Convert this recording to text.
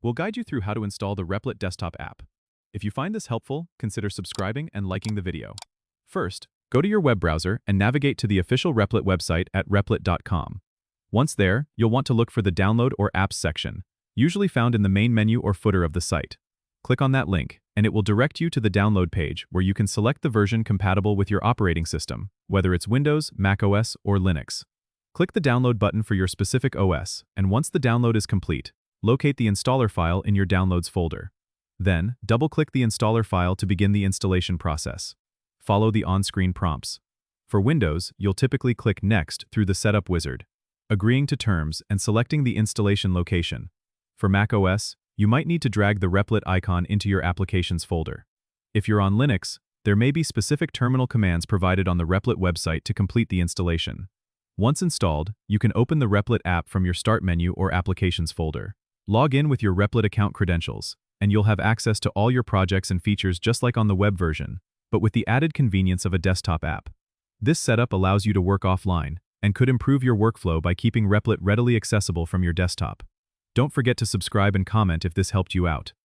We'll guide you through how to install the Replit Desktop app. If you find this helpful, consider subscribing and liking the video. First, go to your web browser and navigate to the official Replit website at replit.com. Once there, you'll want to look for the Download or Apps section, usually found in the main menu or footer of the site. Click on that link, and it will direct you to the download page where you can select the version compatible with your operating system, whether it's Windows, macOS, or Linux. Click the download button for your specific OS, and once the download is complete, locate the installer file in your Downloads folder. Then, double-click the installer file to begin the installation process. Follow the on-screen prompts. For Windows, you'll typically click Next through the Setup wizard, agreeing to terms and selecting the installation location. For macOS, you might need to drag the Replit icon into your Applications folder. If you're on Linux, there may be specific terminal commands provided on the Replit website to complete the installation. Once installed, you can open the Replit app from your Start menu or Applications folder. Log in with your Replit account credentials, and you'll have access to all your projects and features just like on the web version, but with the added convenience of a desktop app. This setup allows you to work offline, and could improve your workflow by keeping Replit readily accessible from your desktop. Don't forget to subscribe and comment if this helped you out.